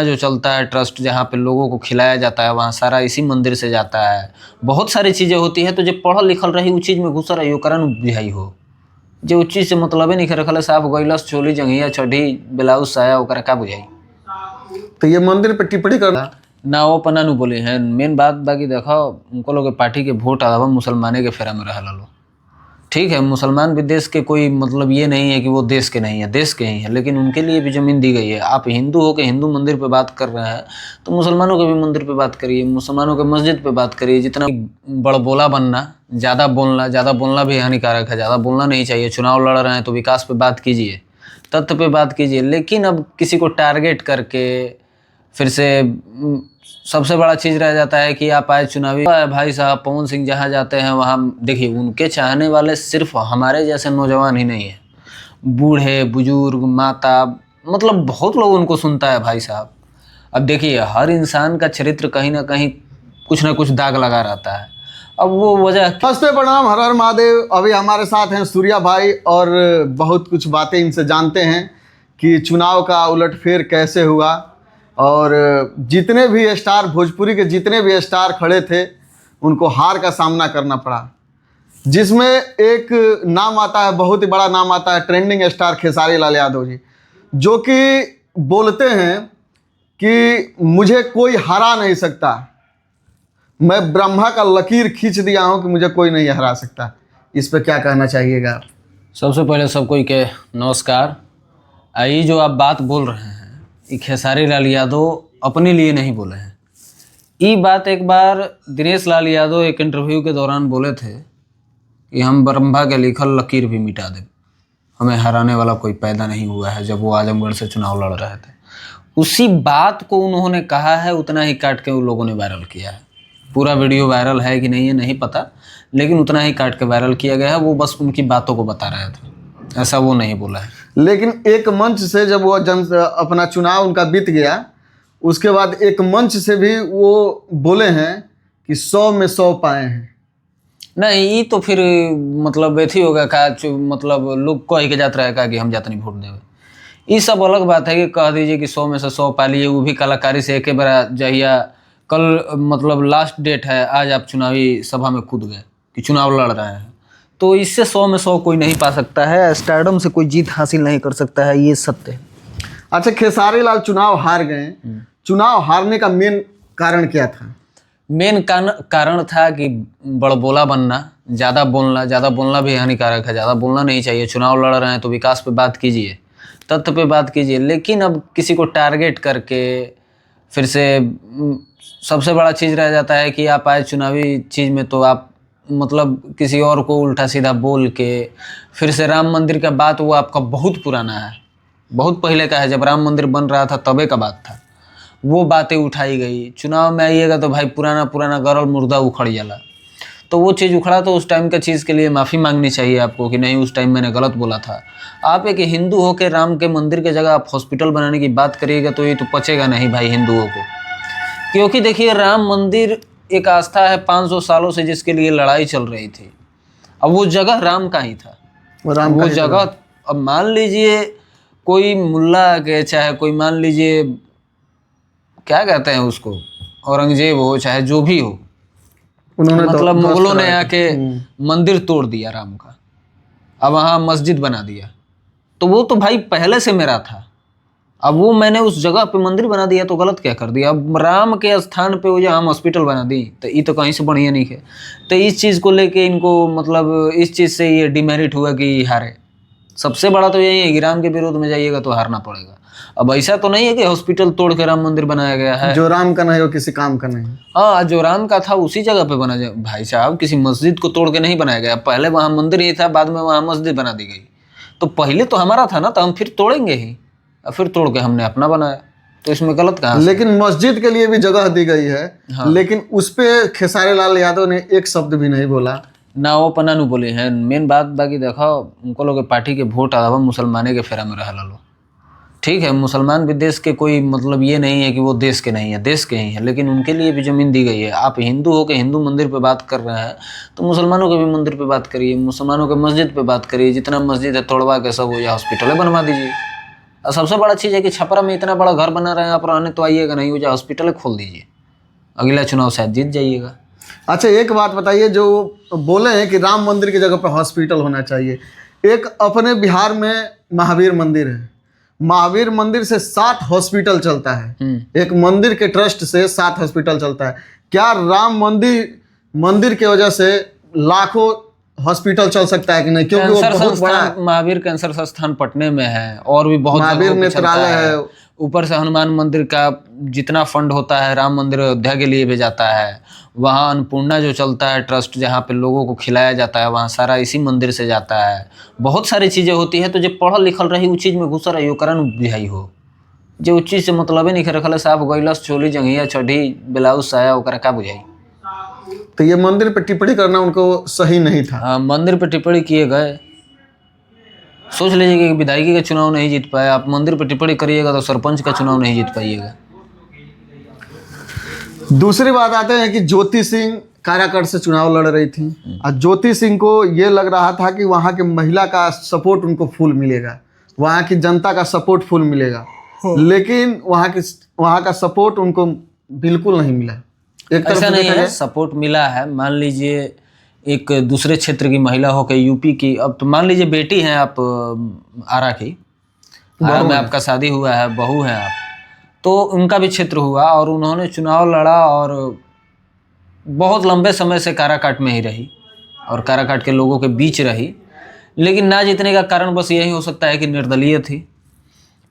जो चलता है ट्रस्ट जहाँ पे लोगों को खिलाया जाता है वहाँ सारा इसी मंदिर से जाता है। बहुत सारी चीज़ें होती है, तो जो पढ़ल लिखल रही उस चीज़ में घुस रही ओकरा न बुझाई हो, जो उस चीज़ से मतलबे नहीं रखल साफ गइलस चोली जंघिया चढ़ी ब्लाउज साया ओकरा का बुझाई। तो ये मंदिर पे टिप्पणी कर ना वो पना नु बोले हैं। मेन बात बाकी देखो उनको लोग पार्टी के वोट आवा मुसलमाने के फेरा में रहला लो। ठीक है, मुसलमान भी देश के कोई मतलब ये नहीं है कि वो देश के नहीं है, देश के ही है, लेकिन उनके लिए भी ज़मीन दी गई है। आप हिंदू हो के हिंदू मंदिर पे बात कर रहे हैं तो मुसलमानों के भी मंदिर पे बात करिए, मुसलमानों के मस्जिद पे बात करिए। जितना बड़बोला बनना, ज़्यादा बोलना भी हानिकारक है, ज़्यादा बोलना नहीं चाहिए। चुनाव लड़ रहे हैं तो विकास पे बात कीजिए, तथ्य पे बात कीजिए, लेकिन अब किसी को टारगेट करके फिर से सबसे बड़ा चीज़ रह जाता है कि आप आए चुनावी भाई साहब पवन सिंह जहाँ जाते हैं वहाँ देखिए उनके चाहने वाले सिर्फ हमारे जैसे नौजवान ही नहीं है, बूढ़े बुजुर्ग माता, मतलब बहुत लोग उनको सुनता है भाई साहब। अब देखिए हर इंसान का चरित्र कहीं ना कहीं कुछ ना कुछ दाग लगा रहता है। अब वो वजह नमस्ते प्रणाम, हर हर महादेव। अभी हमारे साथ हैं सूर्या भाई और बहुत कुछ बातें इनसे जानते हैं कि चुनाव का उलटफेर कैसे हुआ और जितने भी स्टार, भोजपुरी के जितने भी स्टार खड़े थे उनको हार का सामना करना पड़ा, जिसमें एक नाम आता है, बहुत ही बड़ा नाम आता है, ट्रेंडिंग स्टार खेसारी लाल यादव जी, जो कि बोलते हैं कि मुझे कोई हरा नहीं सकता, मैं ब्रह्मा का लकीर खींच दिया हूं कि मुझे कोई नहीं हरा सकता। इस पर क्या कहना चाहिएगा? सबसे पहले सबको के नमस्कार। ये जो आप बात बोल रहे हैं ये खेसारी लाल यादव अपने लिए नहीं बोले हैं। ये बात एक बार दिनेश लाल यादव एक इंटरव्यू के दौरान बोले थे कि हम ब्रह्मा के लिखल लकीर भी मिटा दें, हमें हराने वाला कोई पैदा नहीं हुआ है, जब वो आजमगढ़ से चुनाव लड़ रहे थे। उसी बात को उन्होंने कहा है, उतना ही काट के उन लोगों ने वायरल किया है। पूरा वीडियो वायरल है कि नहीं है नहीं पता, लेकिन उतना ही काट के वायरल किया गया है। वो बस उनकी बातों को बता रहे थे, ऐसा वो नहीं बोला है। लेकिन एक मंच से जब वो अपना चुनाव उनका बीत गया, उसके बाद एक मंच से भी वो बोले हैं कि 100 में 100 पाए हैं। नहीं ये तो फिर मतलब ऐसी होगा का मतलब लोग कह के जात रहेगा कि हम जातनी वोट देवे। ये सब अलग बात है कि कह दीजिए कि 100 में से 100 पा लिए, वो भी कलाकारी से एक बार जहिया कल मतलब लास्ट डेट है, आज आप चुनावी सभा में कूद गए कि चुनाव लड़ रहे हैं, तो इससे 100 में 100 कोई नहीं पा सकता है। स्टारडम से कोई जीत हासिल नहीं कर सकता है, ये सत्य है। अच्छा, खेसारी लाल चुनाव हार गए, चुनाव हारने का मेन कारण क्या था? मेन कारण था कि बड़बोला बनना, ज़्यादा बोलना भी हानिकारक है, ज़्यादा बोलना नहीं चाहिए। चुनाव लड़ रहे हैं तो विकास पे बात कीजिए, तथ्य पे बात कीजिए, लेकिन अब किसी को टारगेट करके फिर से सबसे बड़ा चीज़ रह जाता है कि आप आए चुनावी चीज़ में तो आप मतलब किसी और को उल्टा सीधा बोल के फिर से राम मंदिर का बात, वो आपका बहुत पुराना है, बहुत पहले का है, जब राम मंदिर बन रहा था तबे का बात था। वो बातें उठाई गई, चुनाव में आइएगा तो भाई पुराना गरल मुर्दा उखड़ जाला, तो वो चीज़ उखड़ा तो उस टाइम का चीज़ के लिए माफ़ी मांगनी चाहिए आपको कि नहीं उस टाइम मैंने गलत बोला था। आप एक हिंदू हो के राम के मंदिर के जगह आप हॉस्पिटल बनाने की बात करिएगा तो ये तो पचेगा नहीं भाई हिंदुओं को, क्योंकि देखिए राम मंदिर एक आस्था है 500 सालों से जिसके लिए लड़ाई चल रही थी। अब वो जगह राम का ही था, वो जगह, अब मान लीजिए कोई मुल्ला के, चाहे कोई मान लीजिए क्या कहते हैं उसको, औरंगजेब हो चाहे जो भी हो, उन्होंने मतलब मुगलों ने आके मंदिर तोड़ दिया राम का, अब वहाँ मस्जिद बना दिया, तो वो तो भाई पहले से मेरा था। अब वो मैंने उस जगह पे मंदिर बना दिया तो गलत क्या कर दिया? अब राम के स्थान पे वो जो हम हॉस्पिटल बना दी तो ये तो कहीं से बढ़िया नहीं है। तो इस चीज़ को लेके इनको मतलब इस चीज़ से ये डिमेरिट हुआ कि हारे। सबसे बड़ा तो यही है कि राम के विरोध में जाइएगा तो हारना पड़ेगा। अब ऐसा तो नहीं है कि हॉस्पिटल तोड़ के राम मंदिर बनाया गया है, जो राम का नहीं वो किसी काम का नहीं। हाँ, जो राम का था उसी जगह पे बना जाए भाई साहब, किसी मस्जिद को तोड़ के नहीं बनाया गया। पहले वहाँ मंदिर ही था, बाद में वहाँ मस्जिद बना दी गई, तो पहले तो हमारा था ना, तो हम फिर तोड़ेंगे ही, फिर तोड़ के हमने अपना बनाया, तो इसमें गलत कहाँ? लेकिन मस्जिद के लिए भी जगह दी गई है। हाँ। लेकिन उस पे खेसारी लाल यादव ने एक शब्द भी नहीं बोला, ना वो पना नु बोले हैं। मेन बात बाकी देखो उनको लोग पार्टी के वोट आवा मुसलमाने के फेरा में रहला लो। ठीक है, मुसलमान भी देश के कोई मतलब ये नहीं है कि वो देश के नहीं है, देश के ही है, लेकिन उनके लिए भी ज़मीन दी गई है। आप हिंदू हो के हिंदू मंदिर पे बात कर रहे हैं तो मुसलमानों के भी मंदिर पे बात करिए, मुसलमानों के मस्जिद पे बात करिए। जितना मस्जिद है तोड़वा के सब हो या हॉस्पिटलें बनवा दीजिए, और सबसे बड़ा चीज़ है कि छपरा में इतना बड़ा घर बना रहे हैं, आप रहने तो आइएगा नहीं, हो जाए हॉस्पिटल खोल दीजिए, अगला चुनाव शायद जीत जाइएगा। अच्छा एक बात बताइए, जो बोले हैं कि राम मंदिर की जगह पर हॉस्पिटल होना चाहिए, एक अपने बिहार में महावीर मंदिर है, महावीर मंदिर से 7 हॉस्पिटल चलता है, एक मंदिर के ट्रस्ट से 7 हॉस्पिटल चलता है। क्या राम मंदिर की वजह से लाखों हॉस्पिटल चल सकता है कि नहीं? क्योंकि वो बहुत बड़ा है। महावीर कैंसर संस्थान पटने में है और भी बहुत महावीर जगहों पे चलता नेत्रालय है। ऊपर से हनुमान मंदिर का जितना फंड होता है राम मंदिर अयोध्या के लिए भी जाता है। वहाँ अन्नपूर्णा जो चलता है ट्रस्ट, जहाँ पे लोगों को खिलाया जाता है, वहाँ सारा इसी मंदिर से जाता है। बहुत सारी चीज़ें होती है। तो जो पढ़ल लिखल रही उस चीज़ में घुस रही हो, कारण बुझाई हो, जो उस चीज़ से मतलब ही नहीं रखल, साफ गैलस चोली जंघिया चढ़ी ब्लाउज साया, ओकरा का बुझाई। तो ये मंदिर पर टिप्पणी करना उनको सही नहीं था। हाँ, मंदिर पे टिप्पणी किए गए। सोच लीजिए कि विधायकी का चुनाव नहीं जीत पाए, आप मंदिर पे टिप्पणी करिएगा तो सरपंच का चुनाव नहीं जीत पाइएगा। दूसरी बात आते हैं कि ज्योति सिंह काराकट से चुनाव लड़ रही थी और ज्योति सिंह को ये लग रहा था कि वहाँ की महिला का सपोर्ट उनको फुल मिलेगा, वहाँ की जनता का सपोर्ट फुल मिलेगा, लेकिन वहाँ का सपोर्ट उनको बिल्कुल नहीं मिला। एक ऐसा नहीं है, सपोर्ट मिला है। मान लीजिए एक दूसरे क्षेत्र की महिला हो के यूपी की, अब तो मान लीजिए बेटी हैं आप आरा की, आरा में आपका शादी हुआ है, बहू हैं आप, तो उनका भी क्षेत्र हुआ और उन्होंने चुनाव लड़ा और बहुत लंबे समय से काराकाट में ही रही और काराकाट के लोगों के बीच रही। लेकिन ना जीतने का कारण बस यही हो सकता है कि निर्दलीय थी,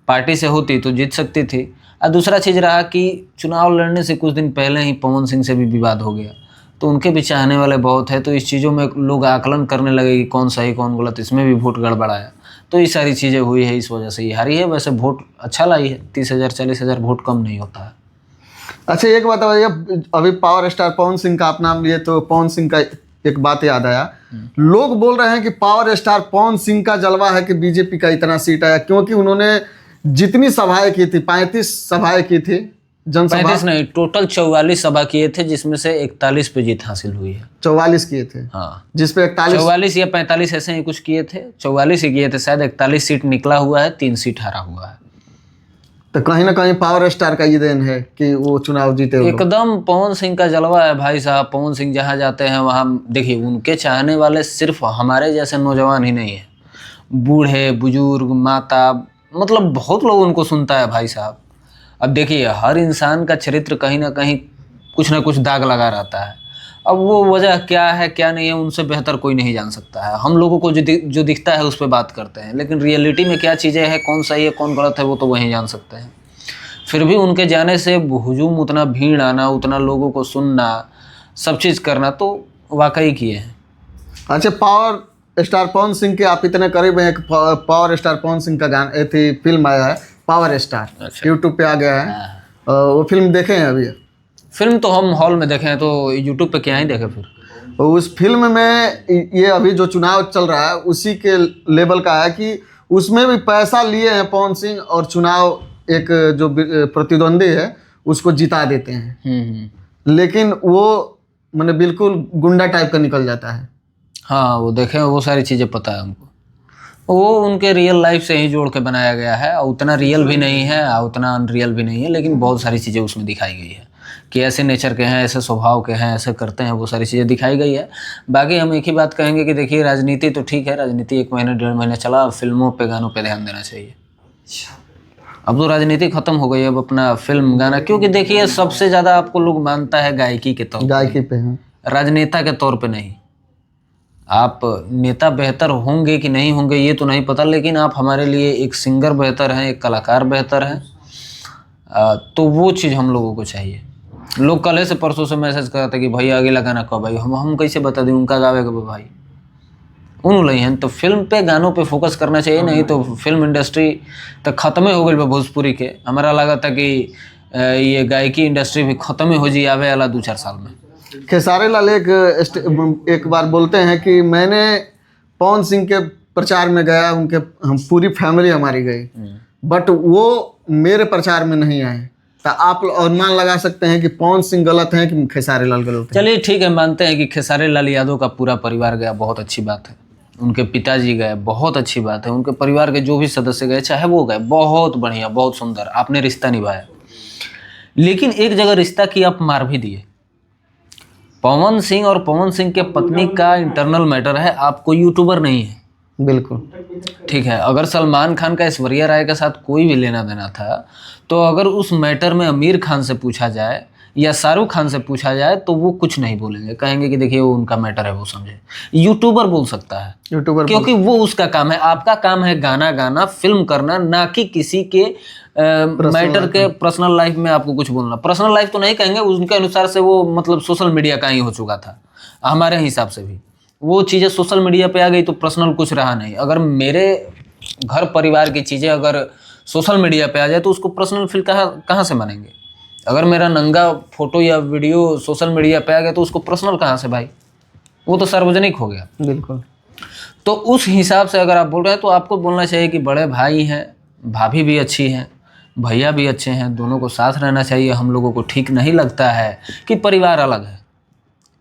पार्टी से होती तो जीत सकती थी। और दूसरा चीज़ रहा कि चुनाव लड़ने से कुछ दिन पहले ही पवन सिंह से भी विवाद हो गया, तो उनके भी चाहने वाले बहुत है, तो इस चीज़ों में लोग आकलन करने लगे कि कौन सही कौन गलत, इसमें भी वोट गड़बड़ाया। तो ये सारी चीज़ें हुई है, इस वजह से ये हारी है। वैसे वोट अच्छा लाई है, 30,000 40,000 वोट कम नहीं होता है। अच्छा एक बात बताइए, अभी पावर स्टार पवन सिंह का आप नाम लिए तो पवन सिंह का एक बात याद आया। लोग बोल रहे हैं कि पावर स्टार पवन सिंह का जलवा है कि बीजेपी का इतना सीट आया, क्योंकि उन्होंने जितनी सभाएं की थी, 35 सभाएं की थी, जनसभा 35 नहीं, टोटल 44 सभा किए थे, जिसमें से 41 पे जीत हासिल हुई है। 44 किए थे, हाँ, जिसपे 44 या 45 ऐसे ही कुछ किए थे, 44 ही किए थे शायद। 41 सीट निकला हुआ है, 3 सीट हारा हुआ है। तो कहीं ना कहीं पावर स्टार का ये देन है कि वो चुनाव जीते। एकदम पवन सिंह का जलवा है भाई साहब। पवन सिंह जहाँ जाते हैं वहाँ देखिए, उनके चाहने वाले सिर्फ हमारे जैसे नौजवान ही नहीं है, बूढ़े बुजुर्ग माता, मतलब बहुत लोग उनको सुनता है भाई साहब। अब देखिए, हर इंसान का चरित्र कहीं ना कहीं कुछ ना कुछ दाग लगा रहता है। अब वो वजह क्या है क्या नहीं है, उनसे बेहतर कोई नहीं जान सकता है। हम लोगों को जो दिखता है उस पर बात करते हैं, लेकिन रियलिटी में क्या चीज़ें हैं, कौन सही है कौन गलत है, वो तो वही जान सकते हैं। फिर भी उनके जाने से हुजूम, उतना भीड़ आना, उतना लोगों को सुनना, सब चीज़ करना तो वाकई किए हैं। अच्छा, पावर स्टार पवन सिंह के आप इतने करीब हैं, पावर स्टार पवन सिंह का गाना थी, फिल्म आया है पावर स्टार, यूट्यूब पे आ गया है। वो फिल्म देखे हैं अभी? फिल्म तो हम हॉल में देखे हैं, तो यूट्यूब पे क्या ही देखे फिर। उस फिल्म में ये अभी जो चुनाव चल रहा है उसी के लेवल का है कि उसमें भी पैसा लिए हैं पवन सिंह और चुनाव एक जो प्रतिद्वंदी है उसको जिता देते हैं। लेकिन वो मैंने बिल्कुल गुंडा टाइप का निकल जाता है। हाँ, वो देखे, वो सारी चीज़ें पता है हमको। वो उनके रियल लाइफ से ही जोड़ के बनाया गया है, और उतना रियल भी नहीं है और उतना अनरियल भी नहीं है, लेकिन बहुत सारी चीज़ें उसमें दिखाई गई है कि ऐसे नेचर के हैं, ऐसे स्वभाव के हैं, ऐसे करते हैं, वो सारी चीज़ें दिखाई गई है। बाकी हम एक ही बात कहेंगे कि देखिए, राजनीति तो ठीक है, राजनीति 1 महीने 1.5 महीने चला, फिल्मों पे गानों पे ध्यान देना चाहिए। अब तो राजनीति खत्म हो गई, अब अपना फिल्म गाना, क्योंकि देखिए सबसे ज़्यादा आपको लोग मानता है गायकी के तौर पर, गायकी पे हैं, राजनेता के तौर पे नहीं। आप नेता बेहतर होंगे कि नहीं होंगे ये तो नहीं पता, लेकिन आप हमारे लिए एक सिंगर बेहतर हैं, एक कलाकार बेहतर हैं, तो वो चीज़ हम लोगों को चाहिए। लोग कल से परसों से मैसेज करते कि भैया अगला गाना कब आई, हम कैसे बता दें उनका गावे कब भाई, उन नहीं हैं। तो फिल्म पे गानों पे फोकस करना चाहिए, नहीं तो फिल्म इंडस्ट्री तो ख़त्म हो गई भोजपुरी के। हमारा लगा था कि ये गायकी इंडस्ट्री भी ख़त्म हो जी आवे वाला 2-4 साल में। खेसारी लाल एक बार बोलते हैं कि मैंने पवन सिंह के प्रचार में गया, उनके हम पूरी फैमिली हमारी गई, बट वो मेरे प्रचार में नहीं आए। तो आप अनुमान लगा सकते हैं कि पवन सिंह गलत हैं कि खेसारी लाल गलत हैं? चलिए ठीक है, मानते हैं कि खेसारी लाल यादव का पूरा परिवार गया, बहुत अच्छी बात है। उनके पिताजी गए, बहुत अच्छी बात है। उनके परिवार के जो भी सदस्य गए, चाहे वो गए, बहुत बढ़िया, बहुत सुंदर, आपने रिश्ता निभाया। लेकिन एक जगह रिश्ता की आप मार भी दिए। पवन सिंह और पवन सिंह के पत्नी का इंटरनल मैटर है, आप कोई यूट्यूबर नहीं है। बिल्कुल ठीक है, अगर सलमान खान का ऐश्वर्या राय के साथ कोई भी लेना देना था, तो अगर उस मैटर में आमिर खान से पूछा जाए या शाहरुख खान से पूछा जाए तो वो कुछ नहीं बोलेंगे, कहेंगे कि देखिए वो उनका मैटर है, वो समझे। यूट्यूबर बोल सकता है, यूट्यूबर क्योंकि वो उसका काम है। आपका काम है गाना गाना, फिल्म करना, ना कि किसी के मैटर के पर्सनल लाइफ में आपको कुछ बोलना। पर्सनल लाइफ तो नहीं कहेंगे, उनके अनुसार से वो मतलब सोशल मीडिया का ही हो चुका था। हमारे हिसाब से भी वो चीज़ें सोशल मीडिया पे आ गई तो पर्सनल कुछ रहा नहीं। अगर मेरे घर परिवार की चीज़ें अगर सोशल मीडिया पे आ जाए तो उसको पर्सनल फील कहाँ से मानेंगे। अगर मेरा नंगा फोटो या वीडियो सोशल मीडिया पे आ गया तो उसको पर्सनल कहाँ से भाई, वो तो सार्वजनिक हो गया। बिल्कुल। तो उस हिसाब से अगर आप बोल रहे हैं तो आपको बोलना चाहिए कि बड़े भाई हैं, भाभी भी अच्छी हैं, भैया भी अच्छे हैं, दोनों को साथ रहना चाहिए। हम लोगों को ठीक नहीं लगता है कि परिवार अलग है,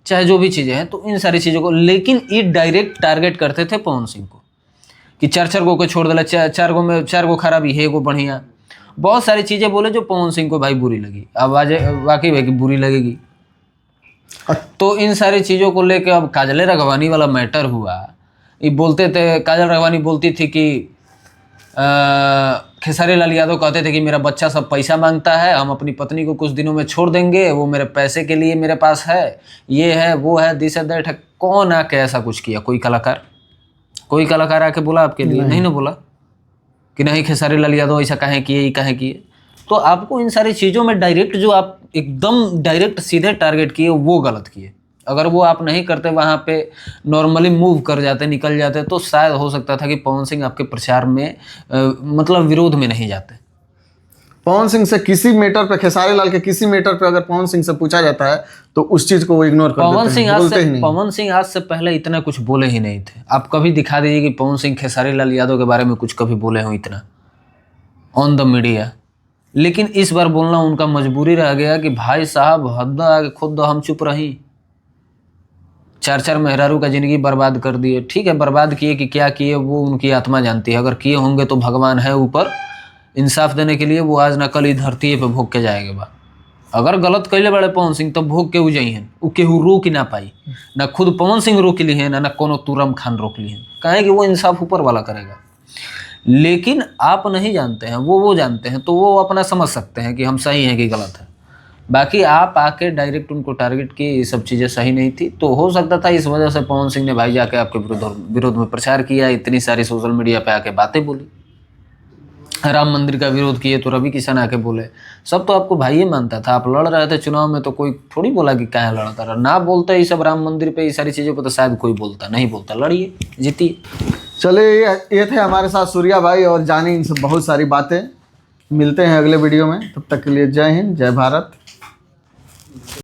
चाहे जो भी चीज़ें हैं, तो इन सारी चीज़ों को। लेकिन ये डायरेक्ट टारगेट करते थे पवन सिंह को कि चार गो को छोड़ दिला, चार गो खराबी है, एगो बढ़िया। बहुत सारी चीज़ें बोले जो पवन सिंह को भाई बुरी लगी। अब वाकई भाई की बुरी लगेगी। तो इन सारी चीज़ों को लेकर अब काजल राघवानी वाला मैटर हुआ। ये बोलते थे, काजल राघवानी बोलती थी कि खेसारी लाल यादव कहते थे कि मेरा बच्चा सब पैसा मांगता है, हम अपनी पत्नी को कुछ दिनों में छोड़ देंगे, वो मेरे पैसे के लिए मेरे पास है, ये है वो है, दिस है दैट है। कौन आके ऐसा कुछ किया? कोई कलाकार आके बोला आपके लिए? नहीं ना बोला कि नहीं खेसारी लाल यादव ऐसा काहे किए। तो आपको इन सारी चीज़ों में डायरेक्ट, जो आप एकदम डायरेक्ट सीधे टारगेट किए, वो गलत किए। अगर वो आप नहीं करते, वहाँ पे नॉर्मली मूव कर जाते, निकल जाते, तो शायद हो सकता था कि पवन सिंह आपके प्रचार में मतलब विरोध में नहीं जाते। पवन सिंह से किसी मैटर पे, खेसारी लाल के किसी मैटर पे अगर पवन सिंह से पूछा जाता है तो उस चीज़ को वो इग्नोर कर देते हैं, बोलते ही नहीं। पवन सिंह आज से पहले इतना कुछ बोले ही नहीं थे। आप कभी दिखा दीजिए कि पवन सिंह खेसारी लाल यादव के बारे में कुछ कभी बोले हों इतना ऑन द मीडिया। लेकिन इस बार बोलना उनका मजबूरी रह गया कि भाई साहब हद आगे खुद हम चुप रही। 4 मेहरारू का जिंदगी बर्बाद कर दिए। ठीक है, बर्बाद किए कि क्या किए वो उनकी आत्मा जानती है। अगर किए होंगे तो भगवान है ऊपर इंसाफ देने के लिए, वो आज ना कल ही धरती पे भोग के जाएंगे बा। अगर गलत कैले बड़े पवन सिंह तो भोग के जाई हैं, उ केहू रोक ही ना पाई। ना खुद पवन सिंह रोक ली है, ना कोनो तुरम खान रोक ली है, कहे कि वो इंसाफ ऊपर वाला करेगा। लेकिन आप नहीं जानते हैं, वो जानते हैं, तो वो अपना समझ सकते हैं कि हम सही हैं कि गलत है। बाकी आप आके डायरेक्ट उनको टारगेट किए, ये सब चीज़ें सही नहीं थी। तो हो सकता था इस वजह से पवन सिंह ने भाई जाके आपके विरोध में प्रचार किया, इतनी सारी सोशल मीडिया पे आके बातें बोली। राम मंदिर का विरोध किए तो रवि किशन आके बोले। सब तो आपको भाई ही मानता था। आप लड़ रहे थे चुनाव में तो कोई थोड़ी बोला कि क्या लड़ता रहा। ना बोलता ये सब राम मंदिर पे, ये सारी चीज़ों पर तो शायद कोई बोलता नहीं बोलता। लड़िए, जीतिए। चलिए, ये थे हमारे साथ सूर्या भाई और जानी इनसे बहुत सारी बातें। मिलते हैं अगले वीडियो में, तब तक के लिए जय हिंद, जय भारत।